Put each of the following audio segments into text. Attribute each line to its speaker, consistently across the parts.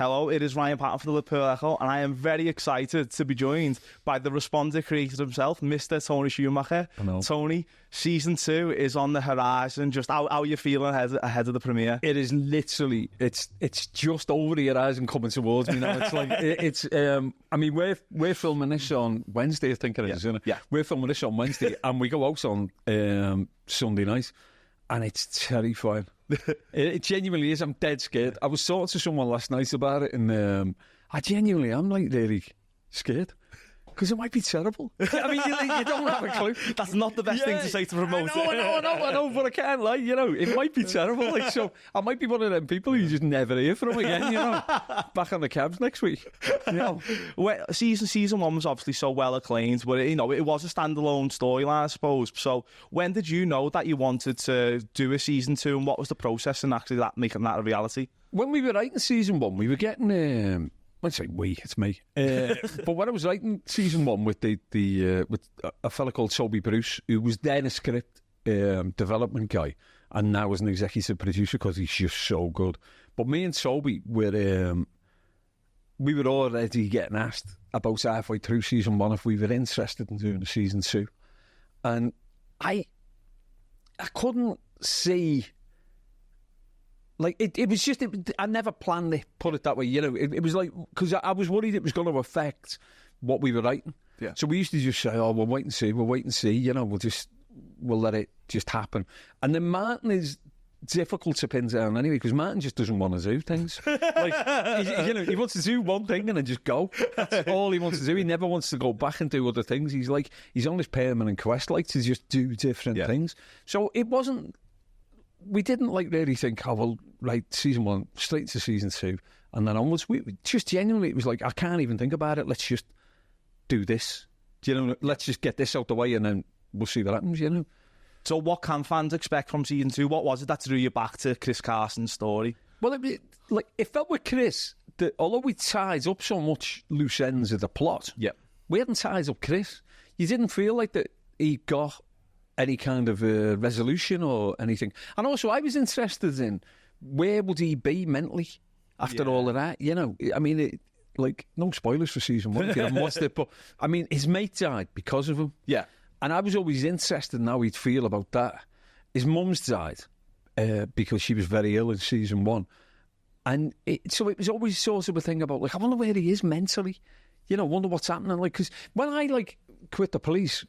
Speaker 1: Hello, it is Ryan Patton for the Liverpool Echo, and I am very excited to be joined by the responder creator himself, Mr. Tony Schumacher.
Speaker 2: Hello.
Speaker 1: Tony, season 2 is on the horizon. Just how are you feeling ahead of the premiere?
Speaker 2: It is literally, it's just over the horizon coming towards me now. It's like, I mean, we're filming this on Wednesday, I think it is, isn't it?
Speaker 1: Yeah.
Speaker 2: We're filming this on Wednesday, and we go out on Sunday night, and it's terrifying. It genuinely is. I'm dead scared. I was talking to someone last night about it, and I genuinely am like really scared. Because it might be terrible. I mean, you don't have a clue.
Speaker 1: That's not the best thing to say to promote
Speaker 2: I know, but I can't lie, it might be terrible. Like, so I might be one of them people who you just never hear from again, Back on the cabs next week.
Speaker 1: Well, season 1 was obviously so well acclaimed, but it was a standalone storyline, I suppose. So when did you know that you wanted to do a season 2, and what was the process in actually making that a reality?
Speaker 2: When we were writing season 1, we were getting... I'd say it's me. But when I was writing season 1 with with a fella called Toby Bruce, who was then a script development guy, and now is an executive producer because he's just so good. But me and Toby we were already getting asked about halfway through season 1 if we were interested in doing a season 2, and I couldn't see. Like, it was just, I never planned it, put it that way, It was like, because I was worried it was going to affect what we were writing.
Speaker 1: Yeah.
Speaker 2: So we used to just say, we'll wait and see, we'll let it just happen. And then Martin is difficult to pin down anyway, because Martin just doesn't want to do things. Like, he wants to do one thing and then just go. That's all he wants to do. He never wants to go back and do other things. He's on this permanent quest, like, to just do different things. So it wasn't, we didn't really think, season 1 straight to season 2 and then onwards. We just genuinely, it was like, I can't even think about it. Let's just do this. Let's just get this out the way and then we'll see what happens.
Speaker 1: So what can fans expect from season 2? What was it that drew you back to Chris Carson's story?
Speaker 2: Well, it felt with Chris that although we tied up so much loose ends of the plot, we hadn't tied up Chris. You didn't feel like that he got any kind of resolution or anything. And also, I was interested in where would he be mentally after all of that. I mean, no spoilers for season 1 if you haven't watched it, but I mean, his mate died because of him.
Speaker 1: Yeah.
Speaker 2: And I was always interested in how he'd feel about that. His mum's died because she was very ill in season 1. And so it was always sort of a thing about, I wonder where he is mentally. I wonder what's happening. Because when I, quit the police...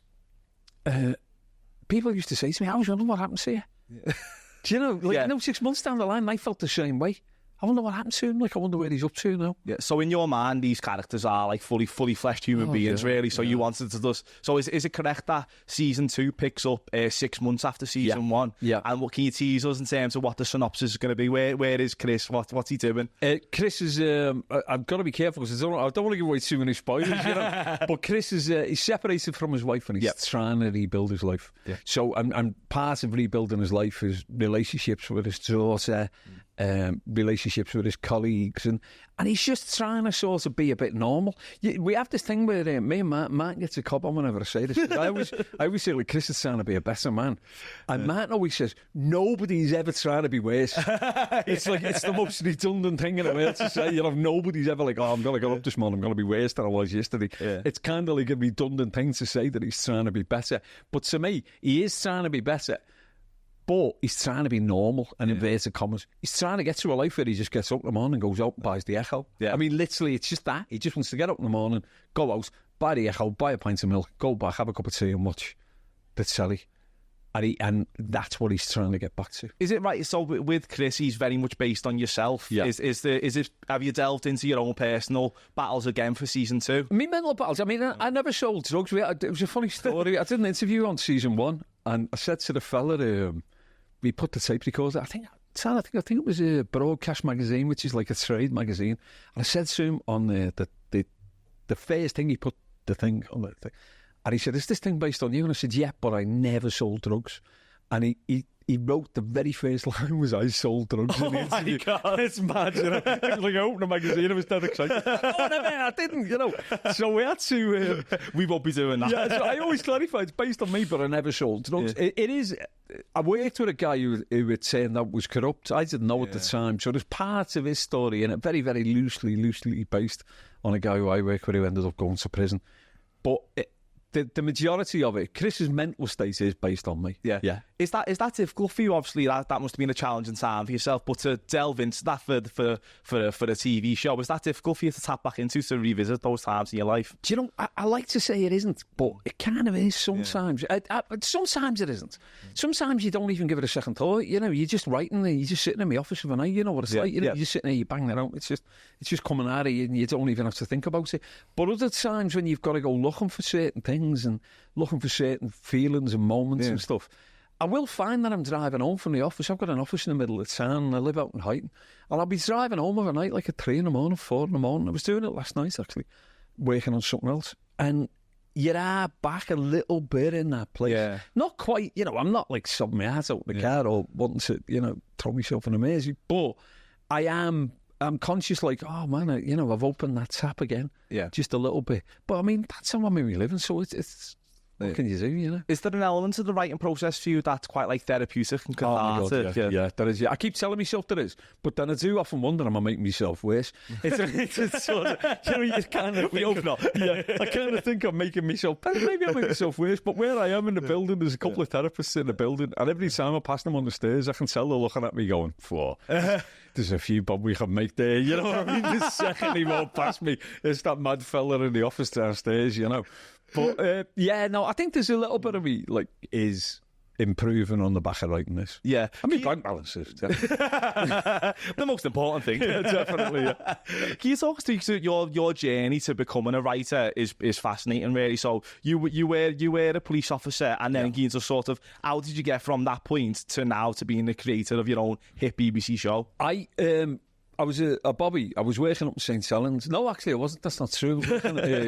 Speaker 2: people used to say to me, I was wondering what happened to you. Yeah. Do you know, 6 months down the line, I felt the same way. I wonder what happened to him. I wonder where he's up to now. Yeah.
Speaker 1: So in your mind, these characters are fully fleshed human beings, really. So you wanted to just. So is it correct that season 2 picks up 6 months after season 1?
Speaker 2: Yeah.
Speaker 1: And what can you tease us in terms of what the synopsis is going to be? Where is Chris? What's he doing?
Speaker 2: Chris is. I've got to be careful because I don't want to give away too many spoilers. But Chris is. He's separated from his wife and he's trying to rebuild his life. Yeah. So and part of rebuilding his life is relationships with his daughter. Relationships with his colleagues, and he's just trying to sort of be a bit normal. We have this thing where me and Martin gets a cop on whenever I say this. I always say, Chris is trying to be a better man, and Martin always says nobody's ever trying to be worse. It's it's the most redundant thing in the world to say. Nobody's ever I'm going to get up this morning, I'm going to be worse than I was yesterday. Yeah. It's kind of like a redundant thing to say that he's trying to be better, but to me, he is trying to be better. But he's trying to be normal and inverted commas. He's trying to get to a life where he just gets up in the morning, goes out and buys the Echo. Yeah. I mean, literally, it's just that. He just wants to get up in the morning, go out, buy the Echo, buy a pint of milk, go back, have a cup of tea and watch the telly. And that's what he's trying to get back to.
Speaker 1: Is it right? So with Chris, he's very much based on yourself. Yeah. Is it? Have you delved into your own personal battles again for season 2?
Speaker 2: Me mental battles. I mean, I never sold drugs. It was a funny story. I did an interview on season 1, and I said to the fella, we put the tape recorder. I think it was a Broadcast magazine, which is like a trade magazine. And I said to him on the first thing he put the thing on the thing. And he said, is this thing based on you? And I said, yeah, but I never sold drugs. and he wrote the very first line was, "I sold drugs in the interview."
Speaker 1: God.
Speaker 2: It's mad, you know. It was like I opened a magazine, I was dead excited. Oh, no, man, I didn't, you know. So we had to...
Speaker 1: we won't be doing that.
Speaker 2: Yeah, so I always clarify, it's based on me, but I never sold drugs.
Speaker 1: Yeah.
Speaker 2: It is... I worked with a guy who had said that was corrupt. I didn't know at the time. So there's parts of his story in it, very, very loosely based on a guy who I work with who ended up going to prison. But... The majority of it, Chris's mental state is based on me.
Speaker 1: Yeah. Is that difficult for you? Obviously, that must have been a challenging time for yourself. But to delve into that for a TV show, is that difficult for you to tap back into, to revisit those times in your life?
Speaker 2: Do you know? I like to say it isn't, but it kind of is sometimes. Sometimes it isn't. Sometimes you don't even give it a second thought. You know, you're just writing, and you're just sitting in the office of a night. You know what it's like. You know, you're just sitting there, you bang that out. It's just coming out of you, and you don't even have to think about it. But other times when you've got to go looking for certain things and looking for certain feelings and moments and stuff, I will find that I'm driving home from the office. I've got an office in the middle of town and I live out in Huyton, and I'll be driving home overnight like at 3 in the morning, 4 in the morning. I was doing it last night actually, working on something else, and you are back a little bit in that place. Not quite, you know, I'm not like sobbing my ass out in the car or wanting to, you know, throw myself in a maze, but I'm conscious, like, oh man, I've opened that tap again, just a little bit. But I mean, that's how I'm really living. So it's what can you do, you know?
Speaker 1: Is there an element of the writing process for you that's quite like therapeutic and cathartic?
Speaker 2: Oh my God, yeah, there is. Yeah, I keep telling myself there is, but then I do often wonder, am I making myself worse? It's sort of, you know, you kind of.
Speaker 1: We hope not.
Speaker 2: Yeah, I kind of think I'm making myself. Maybe I'm making myself worse. But where I am in the building, there's a couple of therapists in the building, and every time I pass them on the stairs, I can tell they're looking at me going, "Whoa." There's a few bob we can make there, you know what I mean? The second he walked past me, it's that mad fella in the office downstairs, you know. But, I think there's a little bit of me, like, is improving on the back of writing this.
Speaker 1: Yeah.
Speaker 2: I mean, bank balances.
Speaker 1: The most important thing.
Speaker 2: Definitely, yeah.
Speaker 1: Can you talk us through your journey to becoming a writer is fascinating, really. So you were a police officer, and then into sort of, how did you get from that point to now to being the creator of your own hit BBC show?
Speaker 2: I was a Bobby. I was working up in St Helens. No, actually, I wasn't. That's not true.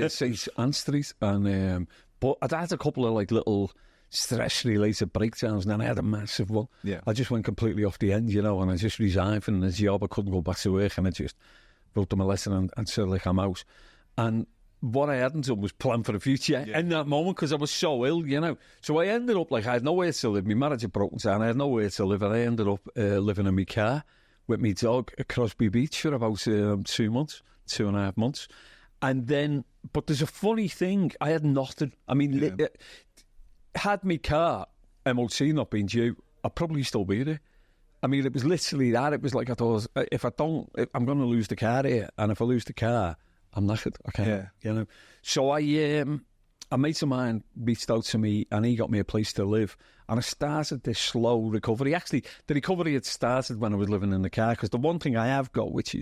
Speaker 2: St Anne Street, and but I'd had a couple of like little stress-related breakdowns, and then I had a massive one. Yeah, I just went completely off the end, you know, and I just resigned from the job. I couldn't go back to work, and I just wrote them a letter and said, like, I'm out. And what I hadn't done was plan for the future in that moment, because I was so ill, you know. So I ended up, like, I had nowhere to live. My marriage had broken down. I had nowhere to live, and I ended up living in my car with my dog at Crosby Beach for about 2.5 months. And then, but there's a funny thing, I had nothing. I mean, had my car MOT not been due, I'd probably still be there. I mean, it was literally that. It was like, I thought, I'm going to lose the car here. And if I lose the car, I'm knackered. I can't, you know. So a mate of mine reached out to me, and he got me a place to live. And I started this slow recovery. Actually, the recovery had started when I was living in the car, because the one thing I have got, which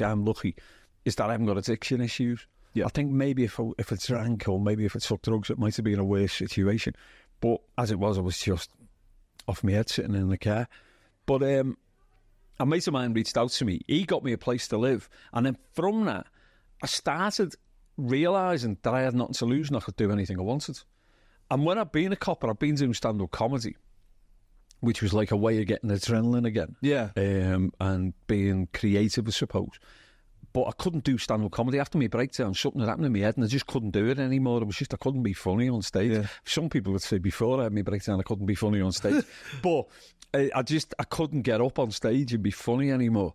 Speaker 2: I'm lucky, is that I haven't got addiction issues. Yeah. I think maybe if I drank, or maybe if I took drugs, it might have been a worse situation. But as it was, I was just off my head sitting in the car. But a mate of mine reached out to me. He got me a place to live. And then from that, I started realising that I had nothing to lose and I could do anything I wanted. And when I've been a copper, I've been doing stand-up comedy, which was like a way of getting adrenaline again. Yeah. And being creative, I suppose. But I couldn't do stand-up comedy. After my breakdown, something had happened in my head and I just couldn't do it anymore. It was just, I couldn't be funny on stage. Yeah. Some people would say before I had my breakdown, I couldn't be funny on stage. But I couldn't get up on stage and be funny anymore.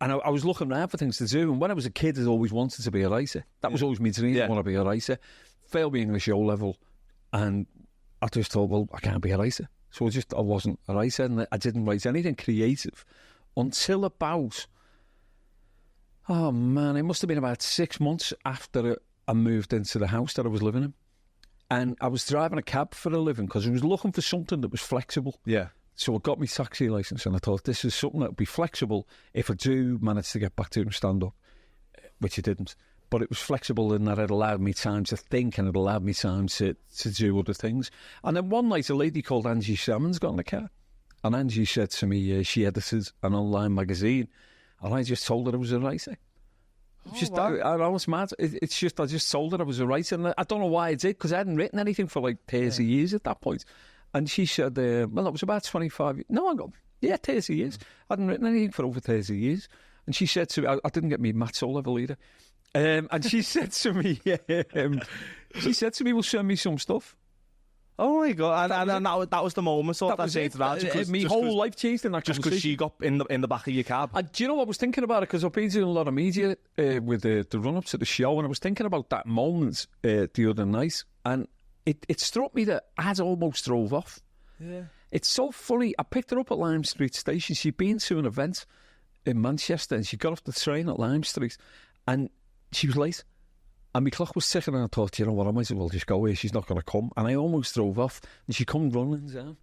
Speaker 2: And I was looking around for things to do. And when I was a kid, I'd always wanted to be a writer. That was always my dream. I want to be a writer. Failed my English O level. And I just thought, well, I can't be a writer. So I wasn't a writer. And I didn't write anything creative until about, oh man, it must have been about 6 months after I moved into the house that I was living in. And I was driving a cab for a living because I was looking for something that was flexible. Yeah. So I got my taxi licence and I thought, this is something that would be flexible if I do manage to get back to stand-up, which I didn't. But it was flexible in that it allowed me time to think and it allowed me time to do other things. And then one night, a lady called Angie Salmons got in the car. And Angie said to me, she edited an online magazine. And I just told her I was a writer. I was mad. It's just, I just told her I was a writer. And I don't know why I did, because I hadn't written anything for like 30 years at that point. And she said, well, it was about 25 years. No, I got, 30 years. I hadn't written anything for over 30 years. And she said to me, I didn't get me maths O level either. And she said to me, well, send me some stuff.
Speaker 1: Oh my God! And that was the moment. So that changed around.
Speaker 2: My whole life changed in that
Speaker 1: just because she got in the back of your cab.
Speaker 2: Do you know what I was thinking about it? Because I've been doing a lot of media with the run up to the show, and I was thinking about that moment the other night, and it struck me that I'd almost drove off.
Speaker 1: Yeah,
Speaker 2: it's so funny. I picked her up at Lime Street Station. She'd been to an event in Manchester, and she got off the train at Lime Street, and she was late. And my clock was ticking, and I thought, you know what, I might as well just go here. She's not going to come. And I almost drove off, and she come running down.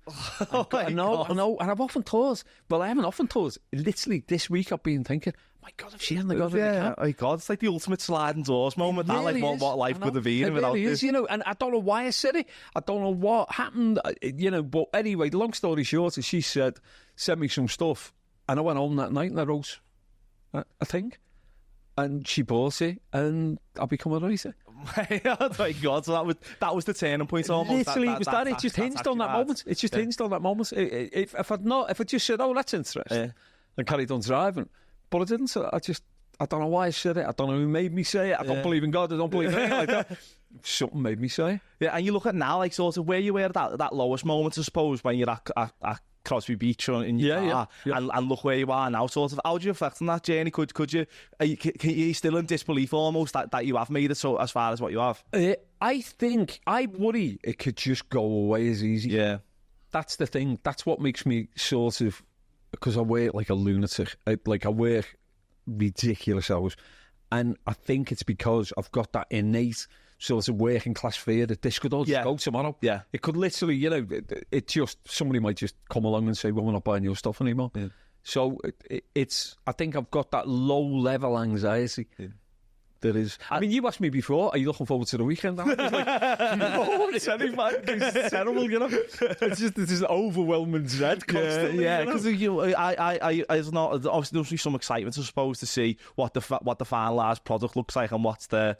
Speaker 2: I know. And I've often thought, well, I haven't often thought, literally this week I've been thinking, my God, if she hadn't got in the cab.
Speaker 1: Oh my God, it's like the ultimate sliding doors moment. That, like, what life could have been without
Speaker 2: this.
Speaker 1: Is,
Speaker 2: you know, and I don't know why I said it. I don't know what happened, you know. But anyway, the long story short is she said, send me some stuff. And I went home that night and I wrote a thing. And she bought it, and I become a writer.
Speaker 1: Oh my God! So that was the turning point. Almost.
Speaker 2: Literally, it was that. It just hinged on that moment. It just hinged on that moment. If I just said, "Oh, that's interesting," and carried on driving, but I didn't. So I don't know why I said it. I don't know who made me say it. I don't believe in God. I don't believe in anything like that. Something made me say it.
Speaker 1: Yeah, and you look at now, like sort of where you were at that lowest moment, I suppose, when you're at Crosby Beach in your car, and look where you are now. Sort of, how do you reflect on that journey? Could you? Are you still in disbelief almost that you have made it so as far as what you have?
Speaker 2: I worry it could just go away as easy.
Speaker 1: Yeah,
Speaker 2: that's the thing. That's what makes me sort of, because I work like a lunatic. I work ridiculous hours, and I think it's because I've got that innate sort of working class fear that this could all just go tomorrow.
Speaker 1: Yeah.
Speaker 2: It could literally, you know, somebody might just come along and say, well, we're not buying your stuff anymore. Yeah. So it's, I think I've got that low level anxiety. Yeah. There is. I mean, you asked me before, are you looking forward to the weekend? I was like, no, it's terrible, you know. It's just this overwhelming dread constantly.
Speaker 1: Yeah, because it's not, obviously there's some excitement, I suppose, to see what the finalised product looks like and what's the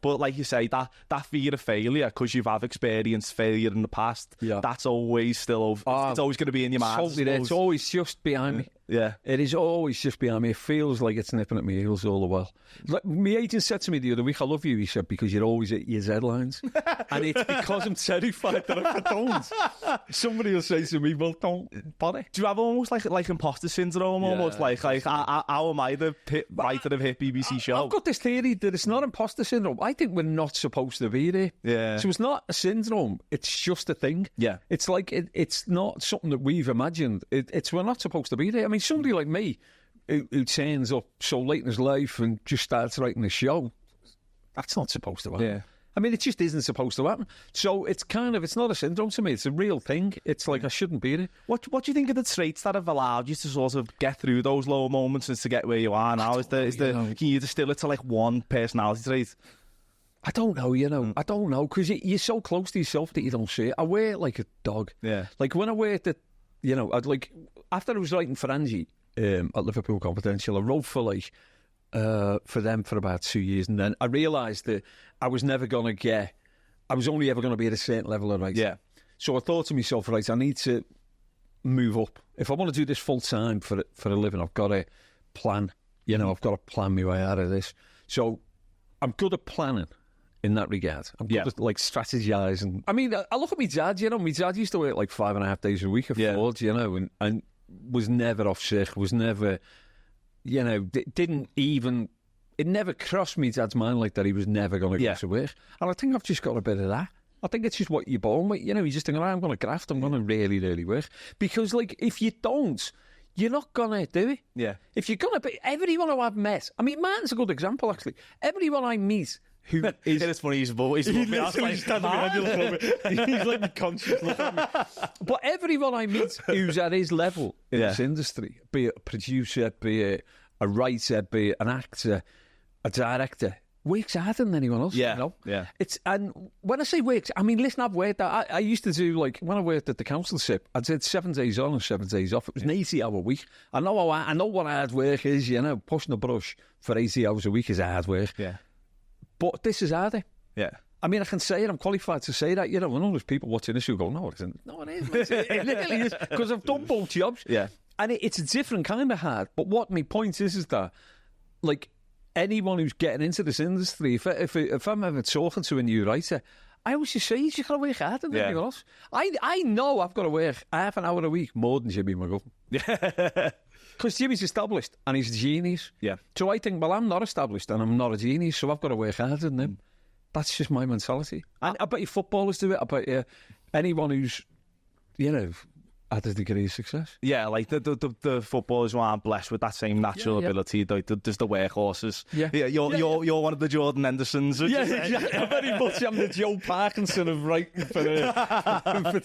Speaker 1: but like you say, that fear of failure, because you've experienced failure in the past. Yeah, that's always still over. It's always going to be in your mind.
Speaker 2: Totally, it's always just behind me.
Speaker 1: Yeah,
Speaker 2: it is always just behind me. It feels like it's nipping at my heels all the while. Like my agent said to me the other week, I love you, he said, because you're always at your headlines. And it's because I'm terrified that if I don't, somebody will say to me, well, don't bother.
Speaker 1: Do you have almost like imposter syndrome? Almost like how am I the writer of hit BBC show?
Speaker 2: I've got this theory that it's not imposter syndrome. I think we're not supposed to be there.
Speaker 1: Yeah.
Speaker 2: So it's not a syndrome. It's just a thing.
Speaker 1: Yeah.
Speaker 2: It's like it's not something that we've imagined. It's we're not supposed to be there. I mean, somebody like me who turns up so late in his life and just starts writing a show, that's not supposed to happen.
Speaker 1: Yeah.
Speaker 2: I mean, it just isn't supposed to happen. So it's not a syndrome to me. It's a real thing. It's like I shouldn't be there.
Speaker 1: What do you think of the traits that have allowed you to sort of get through those low moments and to get where you are now? Can you distill it to like one personality trait?
Speaker 2: I don't know, you know. I don't know, because you're so close to yourself that you don't see it. I wear it like a dog.
Speaker 1: Yeah.
Speaker 2: Like when I worked at, you know, after I was writing for Angie at Liverpool Confidential, I wrote for them for about 2 years, and then I realised that I was never going to get, I was only ever going to be at a certain level of writing.
Speaker 1: Yeah.
Speaker 2: So I thought to myself, right, I need to move up. If I want to do this full time for a living, I've got to plan. You know, I've got to plan my way out of this. So I'm good at planning in that regard. I'm good at like strategising. I mean, I look at my dad, you know, my dad used to work like 5.5 days a week at Ford, you know, and was never off sick, was never, you know, it never crossed me dad's mind like that he was never going to go to work. And I think I've just got a bit of that. I think it's just what you're born with. You know, you just think, I'm going to graft, I'm going to really, really work. Because, like, if you don't, you're not going to do it.
Speaker 1: Yeah.
Speaker 2: If you're going to be, everyone who I've met, I mean, Martin's a good example, actually. Everyone I meet who is...
Speaker 1: It's funny, he's literally
Speaker 2: standing behind you. He's like conscious looking at me. But everyone I meet who's at his level in this industry, be it a producer, be it a writer, be it an actor, a director, works harder than anyone else.
Speaker 1: Yeah,
Speaker 2: you know?
Speaker 1: yeah.
Speaker 2: And when I say works, I mean, listen, I've worked that. I used to do, like, when I worked at the councilship, I did 7 days on and 7 days off. It was an 80-hour week. I know what hard work is, you know, pushing the brush for 80 hours a week is hard work.
Speaker 1: Yeah.
Speaker 2: But this is harder.
Speaker 1: Yeah.
Speaker 2: I mean, I can say it. I'm qualified to say that. You know, I know there's people watching this who go, no, it isn't. No, it is. It literally is. Because I've done both jobs.
Speaker 1: Yeah.
Speaker 2: And it's a different kind of hard. But what my point is that, like, anyone who's getting into this industry, if I'm ever talking to a new writer, I always just say, you just got to work harder than anyone else. I know I've got to work half an hour a week more than Jimmy McGovern. Because Jimmy's established and he's a genius. Yeah. So I think, well, I'm not established and I'm not a genius, so I've got to work harder than him. That's just my mentality. And I bet you footballers do it. I bet you anyone who's, you know, had a degree of success.
Speaker 1: Yeah, like the footballers who aren't blessed with that same natural ability, just the workhorses. You're one of the Jordan Hendersons.
Speaker 2: Yeah, exactly. I very much am the Joe Parkinson of writing for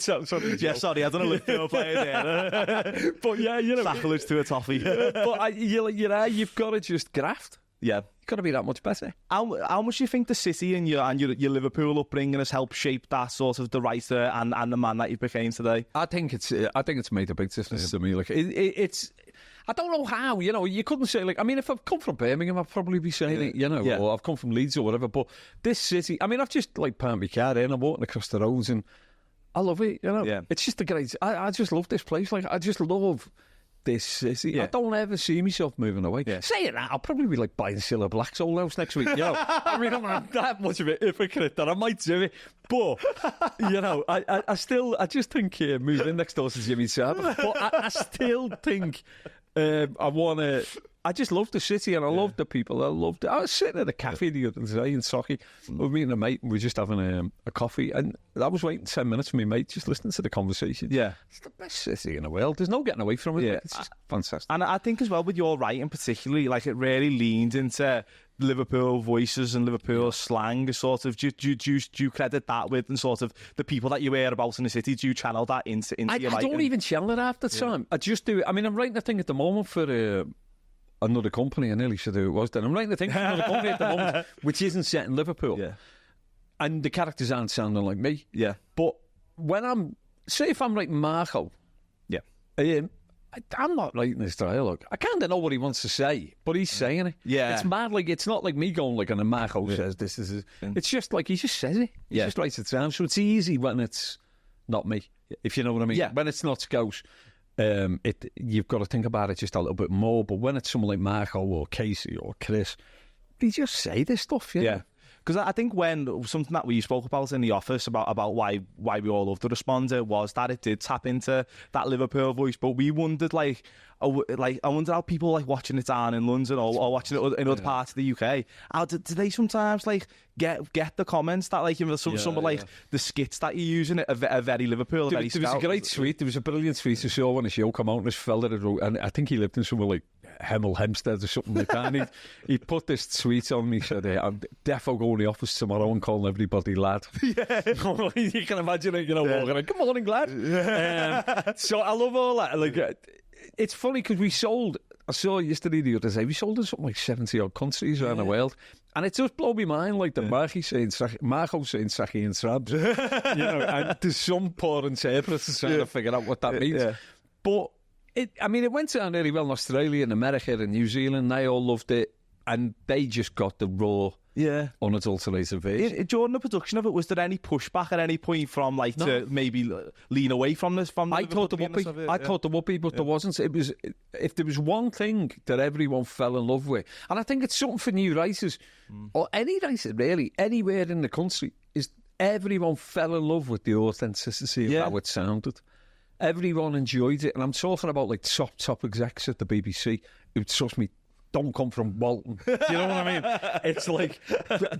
Speaker 1: sorry, I don't know Liverpool player there.
Speaker 2: But yeah, you know,
Speaker 1: sacrilege to a toffee.
Speaker 2: But you've got to just graft.
Speaker 1: Yeah.
Speaker 2: Got to be that much better.
Speaker 1: How much do you think the city and your Liverpool upbringing has helped shape that sort of the writer and the man that you became today?
Speaker 2: I think it's made a big difference to me. Like it's I don't know how. You know, you couldn't say like. I mean, if I've come from Birmingham, I'd probably be saying it. You know, or I've come from Leeds or whatever. But this city, I mean, I've just like parked my car in. I'm walking across the roads and I love it. You know, it's just a great. I just love this place. Like I just love this city. Yeah. I don't ever see myself moving away. Yeah. Saying that, I'll probably be like buying Cilla Black's old house next week. You know, I mean, I'm not that much of a hypocrite that I might do it, but you know, I just think moving next door to Jimmy Saab. But I still think I just love the city and I love the people. I was sitting at a cafe the other day in Socky with me and a mate, and we were just having a coffee, and I was waiting 10 minutes for me mate, just listening to the conversation. Yeah. It's the best city in the world. There's no getting away from it. Yeah. It's just fantastic.
Speaker 1: And I think as well with your writing particularly, like it really leaned into Liverpool voices and Liverpool slang. Sort of, do you credit that with, and sort of the people that you hear about in the city, do you channel that into your writing?
Speaker 2: I don't even channel it half the time. I just do it. I mean, I'm writing a thing at the moment for another company. I nearly said who it was then. I'm writing a thing for another company at the moment, which isn't set in Liverpool. Yeah. And the characters aren't sounding like me. Yeah. But when if I'm writing Marco, I'm not writing this dialogue. I kind of know what he wants to say, but he's saying it. Yeah. It's mad. Like, it's not like me going like, and Marco says this is. It's just like, he just says it. He just writes it down. So it's easy when it's not me, if you know what I mean. Yeah. When it's not Scouse, you've got to think about it just a little bit more. But when it's someone like Marco or Casey or Chris, they just say this stuff. Yeah.
Speaker 1: Because I think when something that we spoke about in the office about why we all love the Responder was that it did tap into that Liverpool voice, but we wondered I wonder how people like watching it down in London or watching it in other parts of the UK. How do they sometimes like get the comments that like some of like the skits that you're using are very Liverpool, very
Speaker 2: There was a great tweet. There was a brilliant tweet I saw when a show came out, and this fella that wrote, and I think he lived in somewhere like Hemel Hempstead or something like that. And he put this tweet on me. He said, "I'm defo going to the office tomorrow and calling everybody lad." Yeah. You can imagine it, walking in, "Good morning, lad." So I love all that. Like, it's funny because I saw yesterday, the other day, we sold in something like 70 odd countries around the world. And it just blew my mind, like the Marco's saying Saki and Srabs. And there's some poor interpreters trying to figure out what that means. Yeah. But it went down really well in Australia and America and New Zealand. They all loved it, and they just got the raw, unadulterated version.
Speaker 1: During the production of it, was there any pushback at any point from to maybe lean away from this?
Speaker 2: I thought there would be. Thought there would be, but there wasn't. It was, if there was one thing that everyone fell in love with, and I think it's something for new writers or any writer really, anywhere in the country, is everyone fell in love with the authenticity of how it sounded. Everyone enjoyed it, and I'm talking about like top execs at the BBC who, trust me, don't come from Walton. You know what I mean? It's like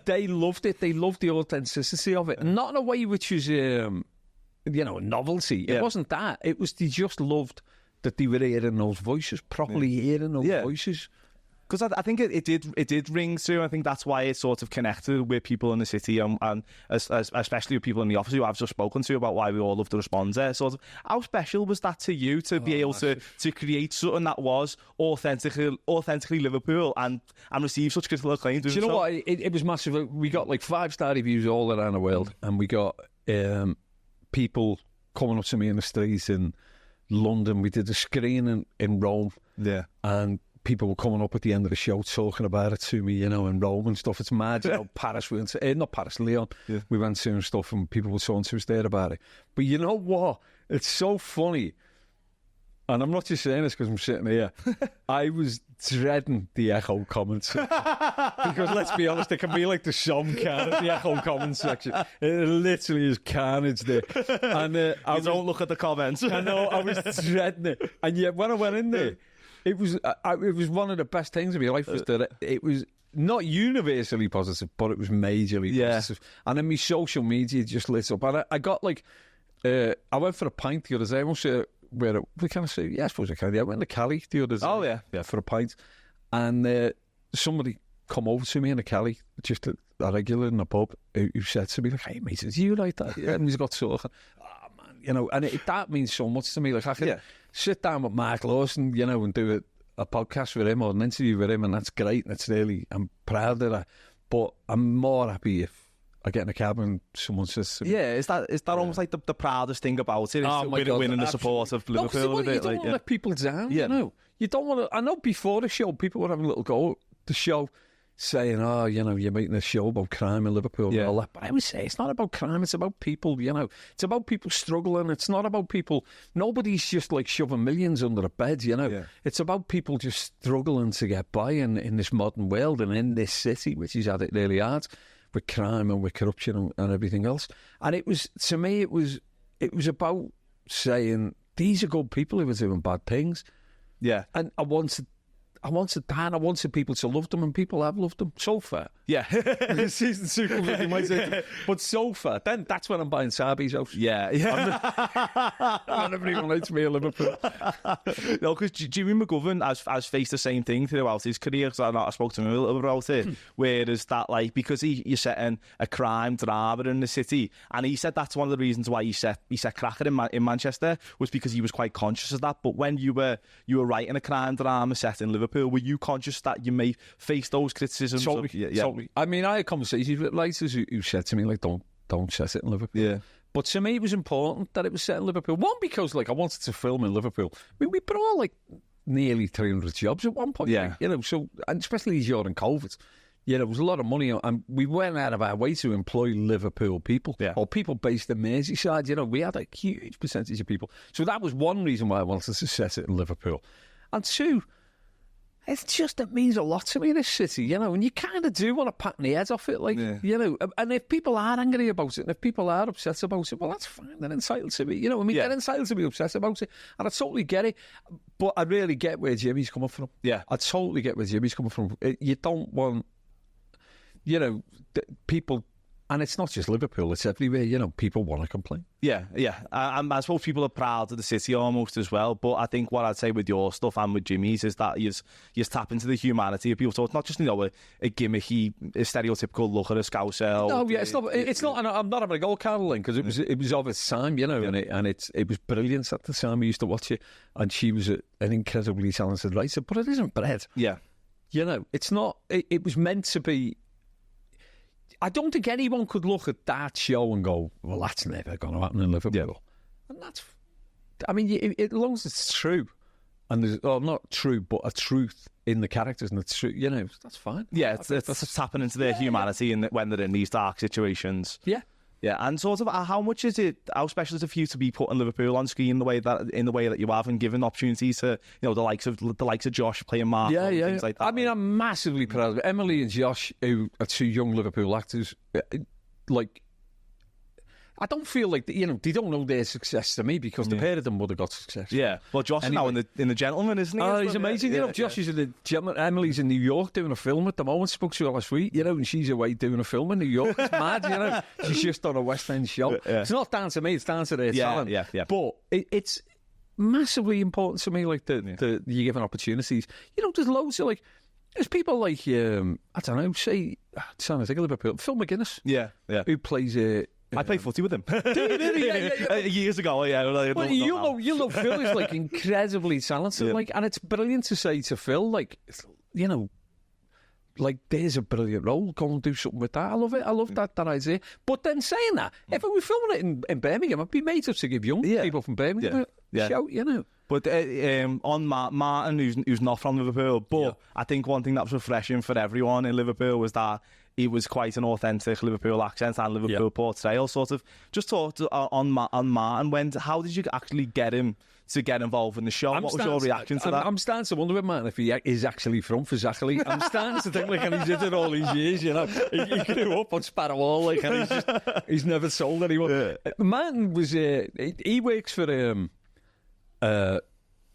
Speaker 2: they loved it. They loved the authenticity of it, not in a way which is a novelty. It wasn't that. It was, they just loved that they were hearing those voices, properly hearing those voices.
Speaker 1: Because I think it did ring through. I think that's why it sort of connected with people in the city and especially with people in the office who I've just spoken to about why we all love the Responder. Sort of, how special was that to you to be able to create something that was authentically Liverpool and receive such critical acclaim?
Speaker 2: Do you know what? It was massive. We got like 5-star reviews all around the world, and we got people coming up to me in the streets in London. We did a screening in Rome, and people were coming up at the end of the show talking about it to me, you know, in Rome and stuff. It's mad, you know, Paris, we went to, not Paris, Leon. Yeah. We went to and stuff, and people were talking to us there about it. But you know what? It's so funny. And I'm not just saying this because I'm sitting here. I was dreading the Echo comments. Because let's be honest, it can be like the Somme can at the Echo comments section. It literally is carnage there. And
Speaker 1: don't look at the comments.
Speaker 2: I know, I was dreading it. And yet when I went in there, it was one of the best things of my life was that it was not universally positive, but it was majorly positive. And then my social media just lit up. And I got like, I went for a pint the other day. I won't say where we kind of say, yeah, I suppose I can. I went to Cali the other day.
Speaker 1: Oh, yeah.
Speaker 2: Yeah, for a pint. And somebody come over to me in a Cali, just a regular in a pub, who said to me, like, hey, mate, is you like that? Yeah, and he's got talking. Oh, man, you know, and that means so much to me. Like, I can sit down with Mark Lawson, you know, and do a podcast with him or an interview with him, and that's great. And it's really, I'm proud of that. But I'm more happy if I get in a cab and someone says to me,
Speaker 1: is that almost like the proudest thing about it? Is winning the support of Liverpool with it.
Speaker 2: You don't want to let people down, you know. You don't want to. I know before the show, people were having a little go at the show, saying, oh, you know, you're making a show about crime in Liverpool and all that. But I would say it's not about crime, it's about people, you know. It's about people struggling. It's not about people. Nobody's just like shoving millions under a bed, you know. Yeah. It's about people just struggling to get by in this modern world and in this city, which is at it really hard, with crime and with corruption and everything else. And it was, to me, it was about saying, these are good people who are doing bad things.
Speaker 1: Yeah.
Speaker 2: And I wanted that. I wanted people to love them, and people have loved them so far.
Speaker 1: Yeah.
Speaker 2: Season 2 comes you might say. But so far, then that's when I'm buying Sabi's house.
Speaker 1: Yeah.
Speaker 2: And everyone hates me in Liverpool.
Speaker 1: No, because Jimmy McGovern has faced the same thing throughout his career. So I spoke to him a little bit about it. Whereas that, like, because you're setting a crime drama in the city, and he said that's one of the reasons why he set Cracker in Manchester, was because he was quite conscious of that. But when you were writing a crime drama set in Liverpool, were you conscious that you may face those criticisms?
Speaker 2: Totally. I mean, I had conversations with writers who said to me, like, don't set it in Liverpool.
Speaker 1: Yeah.
Speaker 2: But to me, it was important that it was set in Liverpool. One, because, like, I wanted to film in Liverpool. I mean, we brought, like, nearly 300 jobs at one point.
Speaker 1: Yeah.
Speaker 2: You know, so, and especially during COVID, you know, it was a lot of money, and we went out of our way to employ Liverpool people, or people based in Merseyside. You know, we had a huge percentage of people. So that was one reason why I wanted to set it in Liverpool. And two, it means a lot to me, this city, you know, and you kind of do want to pat the head off it, like, you know, and if people are angry about it, and if people are upset about it, well, that's fine, they're entitled to be, you know, I mean, they're entitled to be upset about it, and I totally get it, but I really get where Jimmy's coming from.
Speaker 1: Yeah.
Speaker 2: I totally get where Jimmy's coming from. You don't want, you know, people... And it's not just Liverpool, it's everywhere, you know, people want to complain.
Speaker 1: Yeah. I suppose people are proud of the city almost as well, but I think what I'd say with your stuff and with Jimmy's is that you tap into the humanity of people. So it's not just, you know, a gimmicky, a stereotypical look at a Scouse.
Speaker 2: No, yeah, it's not, and I'm not having a go at Caroline, because it was of its time, you know, and it was brilliant at the time. We used to watch it, and she was an incredibly talented writer, but it isn't bread.
Speaker 1: Yeah.
Speaker 2: You know, it's not, it was meant to be. I don't think anyone could look at that show and go, well, that's never going to happen in Liverpool. Yeah. And that's, I mean, as long as it's true, and there's, not true, but a truth in the characters, and it's true, you know, that's fine.
Speaker 1: Yeah, it's tapping into their humanity when they're in these dark situations.
Speaker 2: Yeah.
Speaker 1: Yeah, and sort of how special is it for you to be putting Liverpool on screen in the way that you have, and given opportunities to, you know, the likes of Josh playing Mark, things like that.
Speaker 2: I mean, I'm massively proud of it. Emily and Josh, who are two young Liverpool actors, like, I don't feel like, you know, they don't know their success to me, because the pair of them would have got success.
Speaker 1: Yeah, well, Josh is now in the Gentleman, isn't he?
Speaker 2: Oh, he's amazing. You know, Josh is in the Gentleman. Emily's in New York doing a film at the moment. Spoke to her last week, you know, and she's away doing a film in New York. It's mad, you know. She's just on a West End show. Yeah. It's not down to me, it's down to their talent.
Speaker 1: Yeah.
Speaker 2: But it's massively important to me, like, the you given opportunities. You know, there's loads of, like, there's people like, I don't know, say, trying to think of Liverpool, Phil McGuinness.
Speaker 1: Yeah.
Speaker 2: Who plays
Speaker 1: I played footy with him.
Speaker 2: Do you really? Yeah.
Speaker 1: Years ago, yeah.
Speaker 2: Well, you know Phil is, like, incredibly talented, like, and it's brilliant to say to Phil, like, you know, like, there's a brilliant role, go and do something with that. I love it. I love that idea. But then saying that, if we were filming it in Birmingham, I'd be made up to give young people from Birmingham show, you know.
Speaker 1: But on Martin, who's not from Liverpool, but I think one thing that was refreshing for everyone in Liverpool was that he was quite an authentic Liverpool accent and Liverpool portrayal, sort of. Just talk on Martin. How did you actually get him to get involved in the show? What was your reaction to that?
Speaker 2: I'm starting to wonder with Martin if he is actually from Fazakerley. I'm starting to think, like, and he's did it all these years, you know. He grew up on Sparrow Hall, like, and he's never sold anyone. Yeah. Martin was, he works for,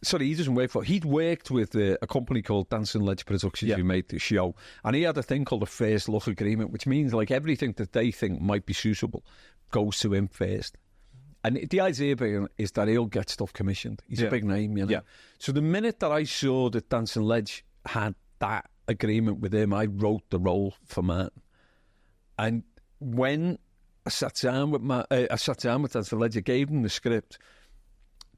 Speaker 2: sorry, he doesn't work for, he'd worked with a company called Dancing Ledge Productions who made the show, and he had a thing called a first look agreement, which means, like, everything that they think might be suitable goes to him first. And the idea being is that he'll get stuff commissioned. He's a big name, you know. Yeah. So the minute that I saw that Dancing Ledge had that agreement with him, I wrote the role for Martin. And when I sat down with Dancing Ledge, I gave them the script.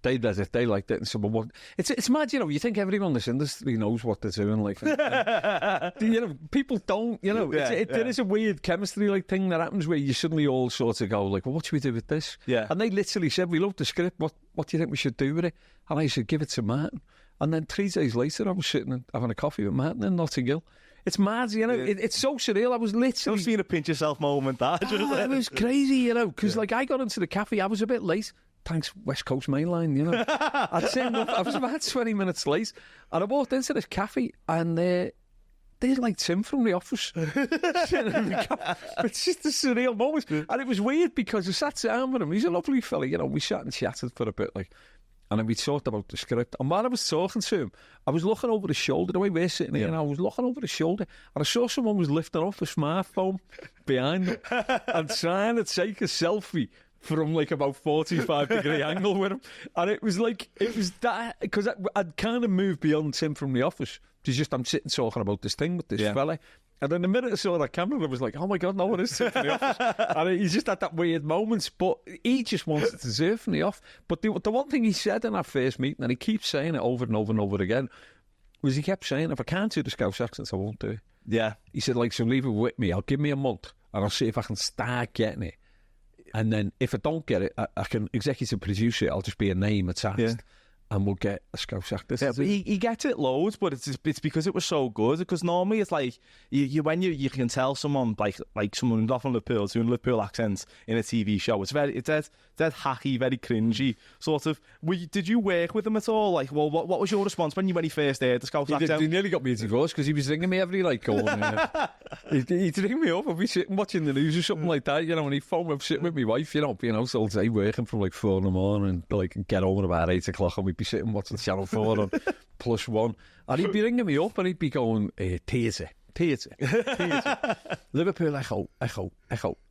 Speaker 2: They read it, they liked it, and said, well, what? It's mad, you know, you think everyone in this industry knows what they're doing, like, you know, people don't, you know, there is a weird chemistry, like, thing that happens where you suddenly all sort of go, like, well, what should we do with this? Yeah. And they literally said, we love the script, what do you think we should do with it? And I said, give it to Martin. And then 3 days later, I was sitting and having a coffee with Martin in Notting Hill. It's mad, you know, it's so surreal. I was literally...
Speaker 1: I've seen a pinch yourself moment, that.
Speaker 2: It was crazy, you know, because, like, I got into the cafe, I was a bit late. Thanks, West Coast Main Line, you know. I was about 20 minutes late, and I walked into this cafe, and there's like Tim from The Office. It's just a surreal moment. And it was weird because I sat down with him. He's a lovely fella, you know. We sat and chatted for a bit, like, and then we talked about the script. And while I was talking to him, I was looking over his shoulder, the way we're sitting here, and I was looking over his shoulder, and I saw someone was lifting up a smartphone behind him and trying to take a selfie from, like, about 45-degree angle with him. And it was that, because I'd kind of moved beyond Tim from The Office. It's just I'm sitting talking about this thing with this fella. And then the minute I saw that camera, I was like, oh my God, no one is Tim from The Office. And he just had that weird moment. But he just wanted to surf from the off. But the one thing he said in our first meeting, and he keeps saying it over and over and over again, was he kept saying, if I can't do the Scouse accents, I won't do it. Yeah. He said, like, so leave it with me. I'll give me a month and I'll see if I can start getting it. And then if I don't get it, I can executive produce it. I'll just be a name attached, and we'll get a Scouse actor.
Speaker 1: Yeah, but he gets it loads, but it's because it was so good. Because normally it's like when you can tell someone like someone who's not from Liverpool doing Liverpool accents in a TV show. It's dead hacky, very cringy, sort of. Did you work with him at all? Like, well, what was your response when he first heard the Scouse accent?
Speaker 2: He nearly got me a divorce because he was ringing me every, like, going. He'd ring me up. I'd be sitting watching the news or something like that, you know, and he'd phone me up sitting with my wife, you know, all day working from like 4 in the morning, and like get home at about 8 o'clock, and we'd be sitting watching Channel 4 on +1, and he'd be ringing me up and he'd be going, theatre. Liverpool echo,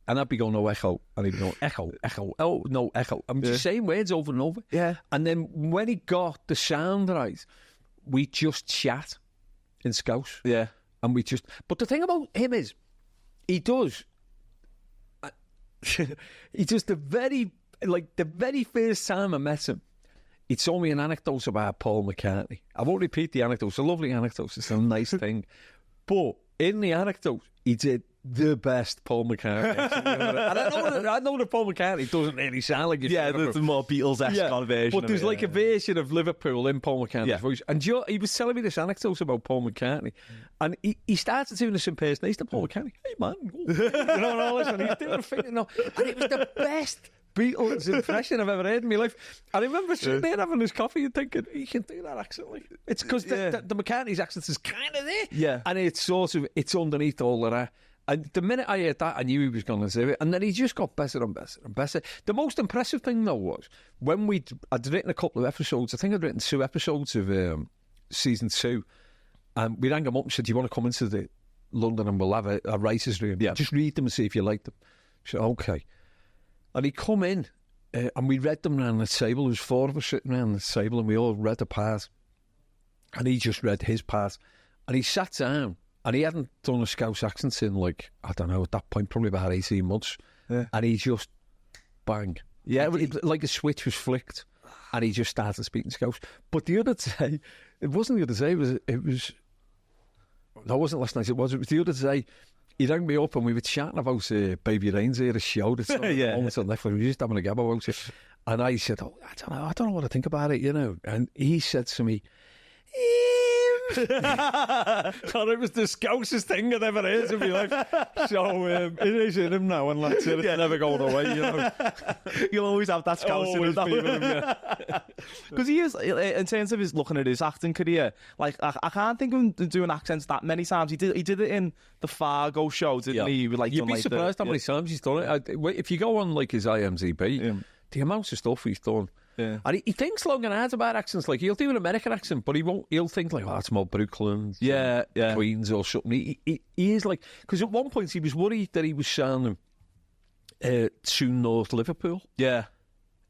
Speaker 2: and I'd be going, no echo, and he'd be going, echo, oh no echo. I'm just saying words over and over. Yeah. And then when he got the sound right, we just chat in Scouse. Yeah. And but the thing about him is, he does the very first time I met him, he told me an anecdote about Paul McCartney. I won't repeat the anecdote. It's a lovely anecdote. It's a nice thing. But in the anecdote, he did the best Paul McCartney. And I know that Paul McCartney doesn't really sound like
Speaker 1: there's a more Beatles-esque version.
Speaker 2: But there's like a version of Liverpool in Paul McCartney's voice. And he was telling me this anecdote about Paul McCartney. And he started doing this impersonation of Paul McCartney. Hey, man. You know, and all this. And he's doing a thing. And it was the best Beatles impression I've ever heard in my life. And I remember sitting there having this coffee and thinking, he can do that accent. Like, it's because the McCartney's accent is kind of there. Yeah. And it's underneath all of that. And the minute I heard that, I knew he was going to do it. And then he just got better and better and better. The most impressive thing, though, was when I'd written a couple of episodes. I think I'd written 2 episodes of season 2. And we rang him up and said, do you want to come into the London and we'll have a writer's room? Yeah. Just read them and see if you like them. I said, okay. And he come in and we read them around the table. There was 4 of us sitting around the table and we all read a part. And he just read his part. And he sat down. And he hadn't done a Scouse accent in, like, I don't know, at that point, probably about 18 months. Yeah. And he just, bang. Yeah, like a switch was flicked. And he just started speaking Scouse. But the other day, it wasn't the other day, it was no, it wasn't last night, it was the other day. He rang me up and we were chatting about Baby Rain's here, a show that's on on Netflix. We were just having a gab about it. And I said, oh, I don't know what to think about it, you know. And he said to me, and it was the scousest thing I'd ever heard in my life. So it is in him now, and that's it. It's never going away, you know.
Speaker 1: You'll always have that scouse in him. Because he is, in terms of his looking at his acting career, like I can't think of him doing accents that many times. He did it in the Fargo show, didn't he? Like,
Speaker 2: you'd be surprised how many times he's done it. If you go on like his IMDb, the amounts of stuff he's done.
Speaker 1: Yeah.
Speaker 2: And he thinks long and hard about accents. Like, he'll do an American accent, but he'll think like, oh, it's more Brooklyn, Queens or something. He is like, because at one point he was worried that he was sounding to North Liverpool.
Speaker 1: Yeah.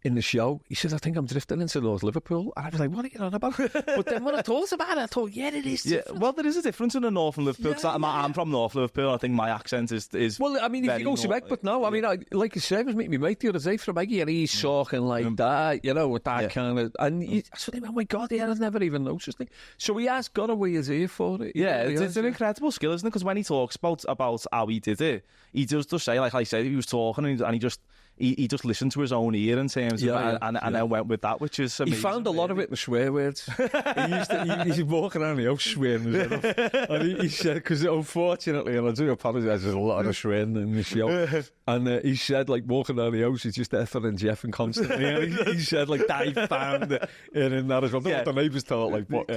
Speaker 2: In the show, he said, I think I'm drifting into North Liverpool. And I was like, what are you on about? But then when I thought about it, I thought, yeah, it is different.
Speaker 1: Well, there is a difference in the North and Liverpool. I'm from North Liverpool. I think my accent is
Speaker 2: well, I mean, if you go to Egg, but no, I mean, like I said, I was meeting my mate the other day from Eggy, and he's talking like that, you know, with that kind of, and I said, oh my God, I've never even noticed it. So he has got a way his ear for it.
Speaker 1: Yeah, it's an incredible skill, isn't it? Because when he talks about how he did it, he does just say, like I said, he was talking and he just... He just listened to his own ear in terms of and then went with that, which is amazing.
Speaker 2: He found a lot of it in the swear words. He's walking around the house swearing his head off. And he said, because unfortunately, and I do apologise, there's a lot of swearing in the show. And he said, like, walking around the house, he's just effing and jeffing constantly. And he said, like, that he found it in that as well. I don't know what the neighbours thought, like, but...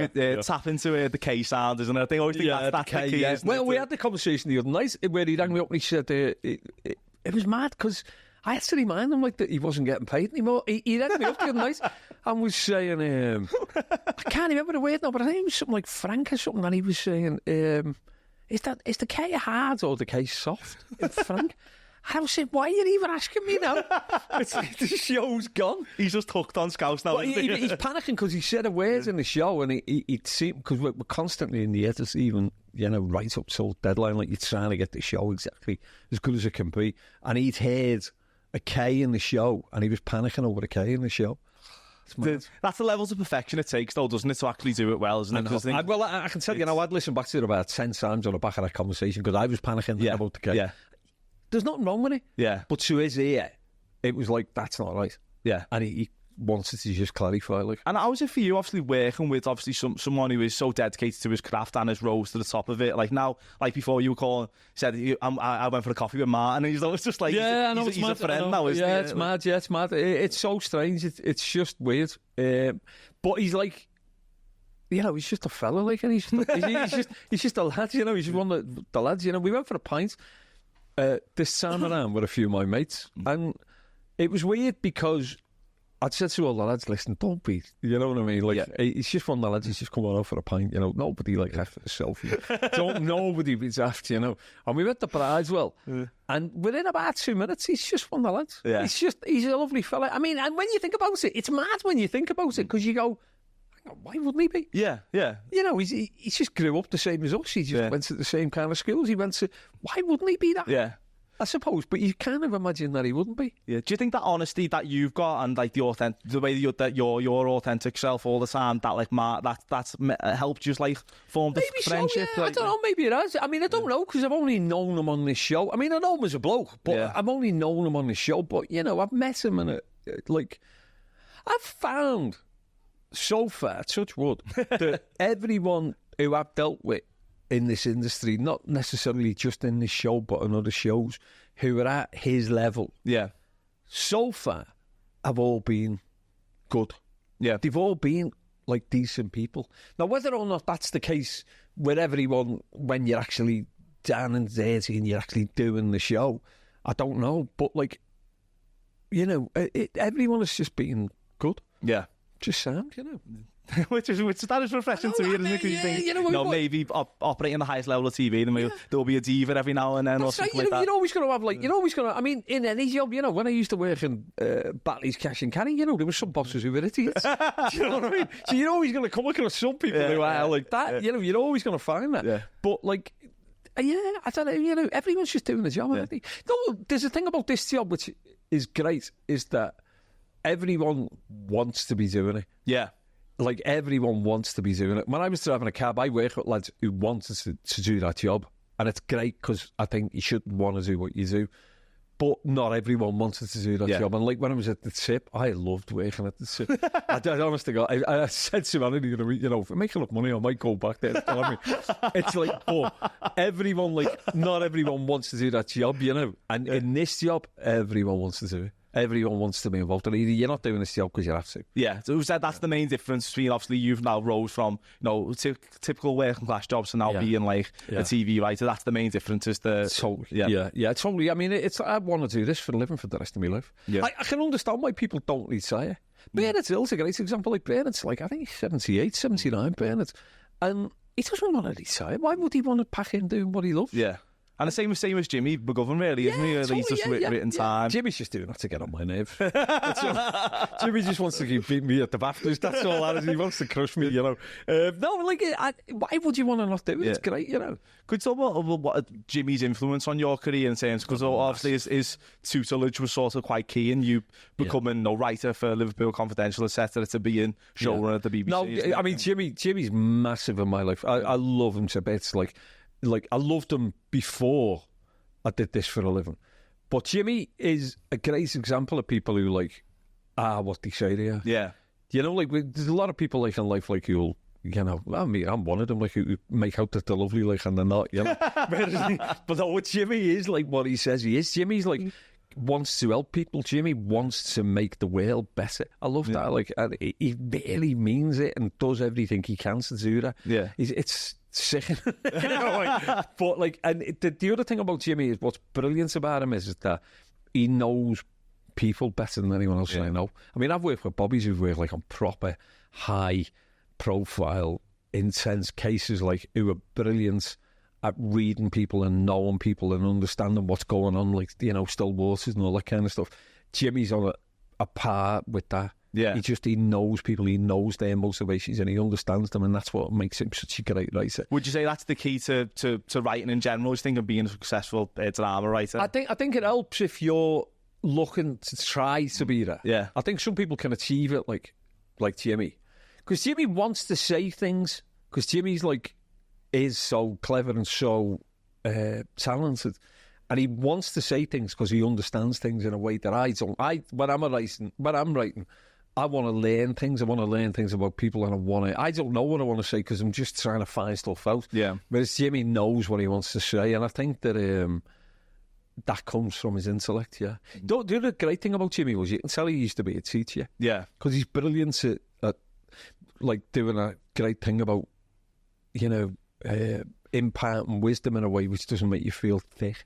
Speaker 1: Tap into the K sound, isn't it? They always think that's the key.
Speaker 2: Well, we had the conversation the other night where he rang me up and he said, it was mad because... I had to remind him like that he wasn't getting paid anymore. He rang me up the other night and was saying, I can't remember the word now, but I think it was something like Frank or something, and he was saying, is the K hard or the K soft in Frank? I was saying, why are you even asking me now? The show's gone.
Speaker 1: He's just hooked on Scouse now.
Speaker 2: He's panicking because he said a word in the show, and he'd see, because we're constantly in the editors, even, you know, right up till deadline, like you're trying to get the show exactly as good as it can be. And he'd heard a K in the show, and he was panicking over a K in the show.
Speaker 1: That's the levels of perfection it takes, though, doesn't it, to actually do it well, isn't it?
Speaker 2: Well, I can tell you, I'd listened back to it about 10 times on the back of that conversation because I was panicking about the K.
Speaker 1: Yeah.
Speaker 2: There's nothing wrong with it.
Speaker 1: Yeah.
Speaker 2: But to his ear, it was like, that's not right.
Speaker 1: Yeah.
Speaker 2: And he wanted to just clarify, like.
Speaker 1: And how is it for you, obviously, working with, obviously, someone who is so dedicated to his craft and has rose to the top of it? Like now, like before you were calling, said, I went for a coffee with Martin, and he's always just like,
Speaker 2: yeah,
Speaker 1: he's a friend now, isn't he?
Speaker 2: Yeah, it's mad, it's mad. It's so strange, it's just weird. But he's like, you know, he's just a fella, like, and he's just a lad, you know, he's just one of the lads, you know. We went for a pint this time around with a few of my mates, and it was weird because I'd said to all the lads, listen, don't be, you know what I mean? Like, he's just one of the lads, he's just coming out for a pint, you know. Nobody, like, after a selfie. Nobody be after, you know. And we went to Brideswell, and within about 2 minutes, he's just one of the lads.
Speaker 1: Yeah.
Speaker 2: He's a lovely fella. I mean, and when you think about it, it's mad when you think about it, because you go, why wouldn't he be?
Speaker 1: Yeah, yeah.
Speaker 2: You know, he just grew up the same as us. He just went to the same kind of schools. He went to, why wouldn't he be that?
Speaker 1: Yeah.
Speaker 2: I suppose, but you kind of imagine that he wouldn't be.
Speaker 1: Yeah. Do you think that honesty that you've got and like the way that you're your authentic self all the time, that like that's helped you like form the friendship?
Speaker 2: So, yeah. I don't know. Maybe it has. I mean, I don't know because I've only known him on this show. I mean, I know him as a bloke, but I've only known him on this show. But you know, I've met him and I've found so far, touch wood, that everyone who I've dealt with in this industry, not necessarily just in this show, but on other shows, who are at his level.
Speaker 1: Yeah.
Speaker 2: So far, have all been good.
Speaker 1: Yeah.
Speaker 2: They've all been, like, decent people. Now, whether or not that's the case with everyone when you're actually down and dirty and you're actually doing the show, I don't know. But, like, you know, everyone has just been good.
Speaker 1: Yeah.
Speaker 2: Just sound, you know.
Speaker 1: which that is refreshing to hear, isn't it? Because you think, you know, maybe operating the highest level of TV, then there'll be a diva every now and then, or something like that.
Speaker 2: You're always going to have, like, I mean, in any job, you know, when I used to work in Batley's Cash and Carry, you know, there were some bosses who were idiots. Do you know what I mean? So you're always going to come across some people who are like that. You know, you're always going to find that.
Speaker 1: Yeah.
Speaker 2: But, like, I don't know, you know, everyone's just doing the job, aren't they? No, there's a thing about this job which is great, is that everyone wants to be doing it.
Speaker 1: Yeah.
Speaker 2: Like, everyone wants to be doing it. When I was driving a cab, I work with lads who wanted to do that job. And it's great because I think you shouldn't want to do what you do. But not everyone wanted to do that job. And like when I was at the tip, I loved working at the tip. I honestly got, I said to Andy, you know, if I make enough money, I might go back there. It's like, but everyone, like, not everyone wants to do that job, you know. And in this job, everyone wants to do it. Everyone wants to be involved. And you're not doing this job because you have to.
Speaker 1: Yeah, so that's the main difference between, obviously, you've now rose from, you know, typical working class jobs to now being like a TV writer. That's the main difference. Is the
Speaker 2: totally. I mean, I want to do this for a living for the rest of my life. Yeah. I can understand why people don't retire. Bernard Hill's a great example. Like Bernard's like, I think he's 78, 79, Bernard. And he doesn't want to retire. Why would he want to pack in doing what he loves?
Speaker 1: Yeah. And the same as Jimmy McGovern, really, isn't he? He's just written time.
Speaker 2: Jimmy's just doing that to get on my nerves. Jimmy just wants to keep beating me at the Grafters. That's all that is. He wants to crush me, you know. No, like, why would you want to not do it? It's great, you know.
Speaker 1: Could you talk about what Jimmy's influence on your career in terms, because obviously his tutelage was sort of quite key in you becoming a writer for Liverpool Confidential, etc., to be in showrunner at the BBC.
Speaker 2: No, I mean, Jimmy's massive in my life. I love him to bits. Like I loved him before I did this for a living. But Jimmy is a great example of people who like, what they say there.
Speaker 1: Yeah.
Speaker 2: You know, like, there's a lot of people like in life, like, who'll, you know, I mean, I'm one of them, like, who make out that they're lovely, like, and they're not, you know. But no, what Jimmy is, like, what he says he is. Jimmy's like, wants to help people. Jimmy wants to make the world better. I love that. Like, and he really means it and does everything he can to do that.
Speaker 1: Yeah.
Speaker 2: It's sick. You know, like, but like, and the other thing about Jimmy is what's brilliant about him is that he knows people better than anyone else I know. I mean, I've worked with Bobbies who've worked like on proper high profile, intense cases, like, who are brilliant at reading people and knowing people and understanding what's going on, like, you know, still waters and all that kind of stuff. Jimmy's on a par with that.
Speaker 1: Yeah.
Speaker 2: He knows people, he knows their motivations and he understands them, and that's what makes him such a great writer.
Speaker 1: Would you say that's the key to writing in general? Do you think of being a successful drama writer?
Speaker 2: I think it helps if you're looking to try to be that.
Speaker 1: Yeah.
Speaker 2: I think some people can achieve it like Jimmy. Because Jimmy wants to say things, because Jimmy's like, is so clever and so talented. And he wants to say things because he understands things in a way that I don't. When I'm writing, I want to learn things. I want to learn things about people, and I don't know what I want to say because I'm just trying to find stuff out.
Speaker 1: Yeah.
Speaker 2: Whereas Jimmy knows what he wants to say, and I think that that comes from his intellect. Yeah. The other great thing about Jimmy was you can tell he used to be a teacher.
Speaker 1: Yeah.
Speaker 2: Because he's brilliant at like doing a great thing about, you know, imparting wisdom in a way which doesn't make you feel thick.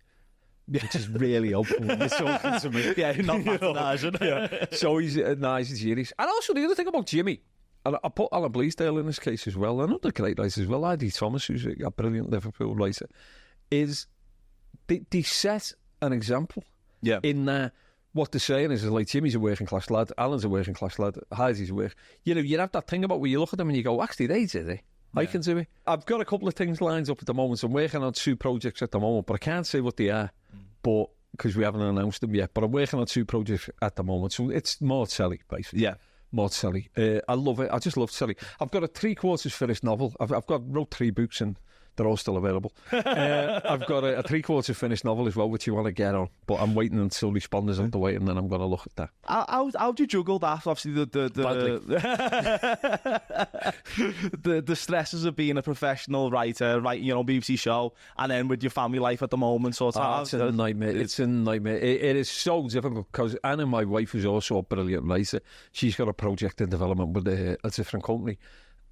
Speaker 2: Which is really helpful when you're talking to me.
Speaker 1: Yeah, not patronising.
Speaker 2: Yeah. So he's a nice genius. And also the other thing about Jimmy, and I put Alan Bleasdale in this case as well, another great writer as well, I.D. Thomas, who's a brilliant Liverpool writer, is they set an example.
Speaker 1: Yeah.
Speaker 2: In what they're saying is like, Jimmy's a working class lad, Alan's a working class lad, Heidi's a work. You know, you have that thing about where you look at them and you go, actually, they did it. I can do it. I've got a couple of things lined up at the moment. So I'm working on 2 projects at the moment, but I can't say what they are, but because we haven't announced them yet. But I'm working on 2 projects at the moment, so it's more telly, basically.
Speaker 1: Yeah,
Speaker 2: more telly. I love it. I just love telly. I've got a 3/4 finished novel. I've wrote 3 books and they're all still available. I've got a 3/4 finished novel as well, which you want to get on, but I'm waiting until Responders on the way, and then I'm going to look at that.
Speaker 1: How do you juggle that? Obviously, the stresses of being a professional writer, writing your own BBC show, and then with your family life at the moment. So
Speaker 2: it's a nightmare. It's a nightmare. It is so difficult because Anna, my wife, is also a brilliant writer. She's got a project in development with a different company,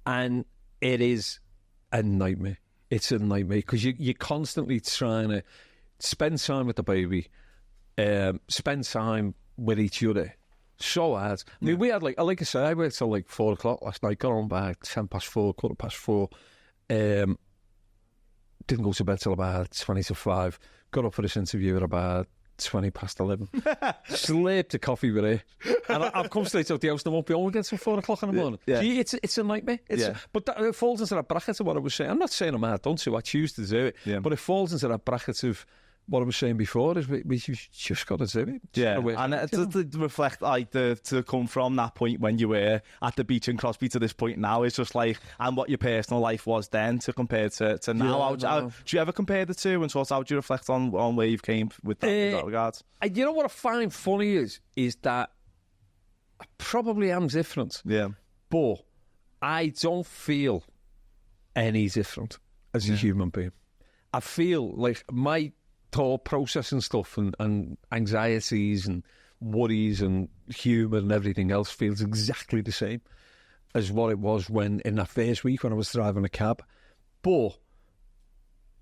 Speaker 2: and it is a nightmare. It's a nightmare because you're constantly trying to spend time with the baby, spend time with each other. So hard. I mean, we had like I said, I worked till like 4 o'clock last night. Got on by 4:10, 4:15. Didn't go to bed till about 20 to 5. Got up for this interview at about 11:20. Slept a coffee with her, and I've come straight out the house and I won't be home again till 4 o'clock in the morning.
Speaker 1: Yeah.
Speaker 2: It's a nightmare. But it falls into that bracket of what I was saying. I'm not saying I'm hard done to. I choose to do it, but it falls into that bracket of what I was saying before is we just got to do it.
Speaker 1: Yeah, and to reflect, like, to come from that point when you were at the beach in Crosby to this point now, it's just like, and what your personal life was then to compare to now. Do you ever compare the two, and sort of how do you reflect on where you've came with that, in that regard?
Speaker 2: You know what I find funny is that I probably am different.
Speaker 1: Yeah.
Speaker 2: But I don't feel any different as a human being. I feel like my thought process and stuff and anxieties and worries and humour and everything else feels exactly the same as what it was when in that first week when I was driving a cab. But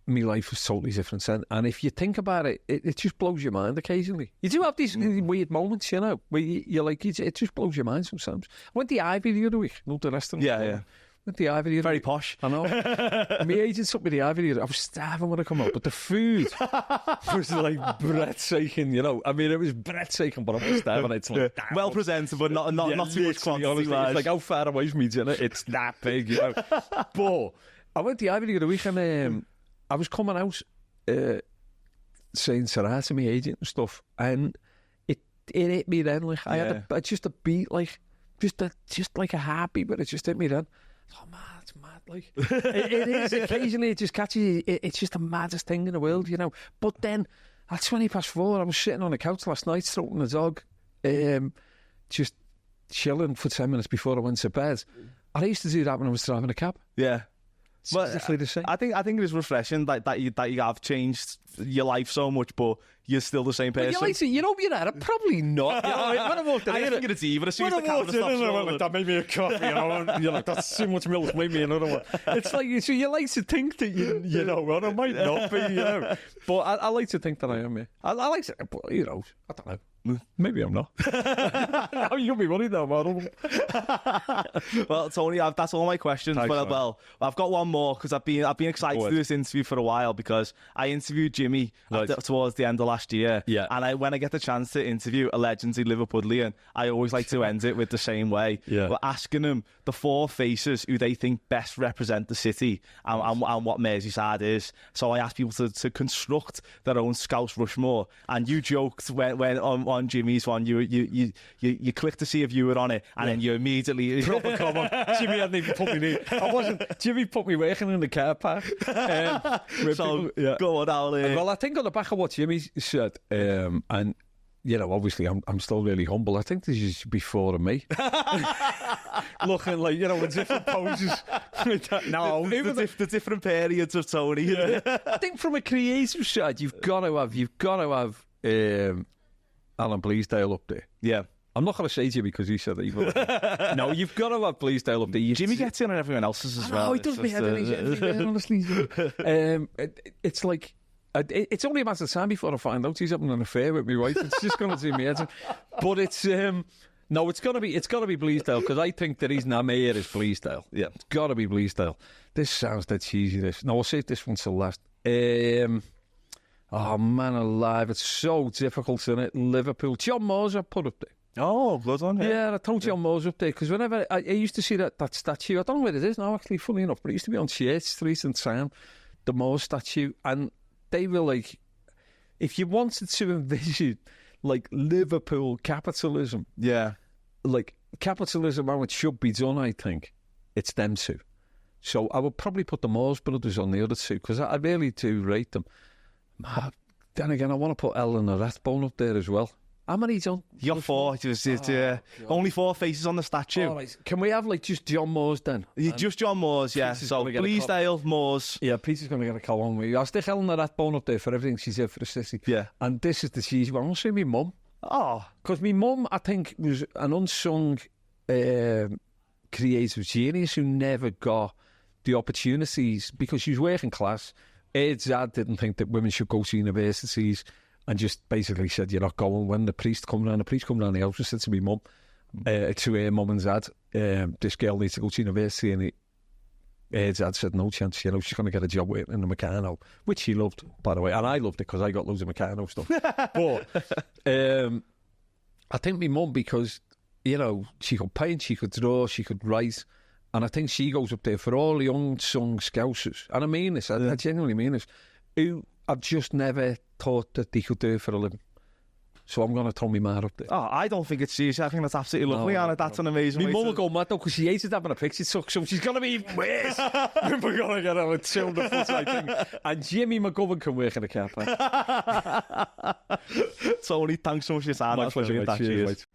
Speaker 2: my life was totally different then. And if you think about it, it just blows your mind occasionally. You do have these weird moments, you know, where you're like, it just blows your mind sometimes. I went to Ivy the other week, not the restaurant.
Speaker 1: Yeah.
Speaker 2: Went to the Ivy the other
Speaker 1: Very
Speaker 2: week.
Speaker 1: posh.
Speaker 2: I know. My agent took me to the Ivy the other. I was starving when I come out, but the food was like breathtaking, you know. I mean, it was breathtaking, but I was starving. It's like that
Speaker 1: well presented, but not too much quantity.
Speaker 2: Honestly, it's like how far away from me dinner. It's that big, you know. But I went to the Ivy the other week and I was coming out saying Sarah to my agent and stuff, and it hit me then. Like I had just a beat, like just like a heartbeat, but it just hit me then. Oh man, it's mad. Like it is. Occasionally, it just catches you. It's just the maddest thing in the world, you know. But then at 4:20, I was sitting on the couch last night, stroking the dog, just chilling for 10 minutes before I went to bed. And I used to do that when I was driving a cab.
Speaker 1: Yeah.
Speaker 2: It's exactly the same.
Speaker 1: I think it is refreshing that you have changed your life so much, but you're still the same person.
Speaker 2: Well, you know, you're at probably not. You know, when I walked in,
Speaker 1: I think it's even as soon as the camera stops.
Speaker 2: That made me a coffee. You know, and you're like, that's too much milk. Make me another one. It's like so you like to think that you know, well, I might not be, you know, but I like to think that I am. Yeah. I like to, but, you know, I don't know. Maybe I'm not. How you got me worried though, man?
Speaker 1: Well, Tony, that's all my questions. Thanks, well, I've got one more because I've been excited to do this interview for a while because I interviewed Jimmy towards the end of last year.
Speaker 2: Yeah.
Speaker 1: And when I get the chance to interview a legendary Liverpudlian, I always like to end it with the same way.
Speaker 2: Yeah.
Speaker 1: We're asking them the four faces who they think best represent the city and what Merseyside is. So I asked people to construct their own Scouse Rushmore. And you joked when on Jimmy's one, you clicked to see if you were on it, and then you immediately
Speaker 2: proper comment. Jimmy hadn't even put me in. I wasn't. Jimmy put me working in the car park.
Speaker 1: So go on, Al.
Speaker 2: Well, I think on the back of what Jimmy said, and you know, obviously, I'm still really humble. I think this is before me, looking like, you know, in different poses. No,
Speaker 1: the different periods of Tony.
Speaker 2: Yeah. I think from a creative side, you've got to have Alan Bleasdale up there.
Speaker 1: Yeah.
Speaker 2: I'm not going to say Jimmy because he said that he would. No, you've got to have Bleasdale up there.
Speaker 1: Jimmy gets in on everyone else's as well.
Speaker 2: No, he does me head in, honestly. It's like, it's only a matter of time before I find out he's having an affair with my wife. It's just going to do me head in. But it's, no, it's got to be Bleasdale because I think that his name here is Bleasdale.
Speaker 1: Yeah.
Speaker 2: It's got to be Bleasdale. This sounds dead cheesy, this. No, I'll save this one till last. Oh, man alive. It's so difficult, isn't it? Liverpool. John Moores I put up there.
Speaker 1: Oh, good on.
Speaker 2: Yeah, I told John Moores up there because whenever I used to see that statue, I don't know where it is now, actually, funny enough, but it used to be on Church Street in town, the Moores statue, and they were like, if you wanted to envision, like, Liverpool capitalism, like, capitalism how it should be done, I think, it's them two. So I would probably put the Moores brothers on the other two because I really do rate them. Then again, I want to put Ellen and Rathbone up there as well. How many done?
Speaker 1: You got four. Only four faces on the statue.
Speaker 2: Right. Can we have like just John Moores then?
Speaker 1: Just John Moores, yeah. So Bleasdale, Moores.
Speaker 2: Yeah, Peter's going to get a call on me. I'll stick Ellen and Rathbone up there for everything she's here for the city.
Speaker 1: Yeah.
Speaker 2: And this is the cheesy one. I'll say my mum.
Speaker 1: Oh.
Speaker 2: Because my mum, I think, was an unsung creative genius who never got the opportunities because she was working class. Her dad didn't think that women should go to universities and just basically said, you're not going. When the priest come round the house and said to me mum, to her mum and dad, this girl needs to go to university, and her dad said no chance, you know, she's going to get a job working in the Meccano, which she loved, by the way, and I loved it because I got loads of Meccano stuff. But I think my mum, because, you know, she could paint, she could draw, she could write, and I think she goes up there for all the unsung Scousers, and I mean this, I genuinely mean this, who I've just never thought that they could do it for a living. So I'm going to throw my ma up there.
Speaker 1: Oh, I don't think it's serious. I think that's absolutely lovely, Anna. That's an amazing
Speaker 2: My
Speaker 1: way
Speaker 2: mum
Speaker 1: to...
Speaker 2: will go mad though, because she hated having a picture took, so she's going to be even worse. We're going to get her a 200-foot, I think. And Jimmy McGovern can work in a car park.
Speaker 1: Tony, thanks so much for your time.
Speaker 2: My pleasure, mate. Cheers, mate.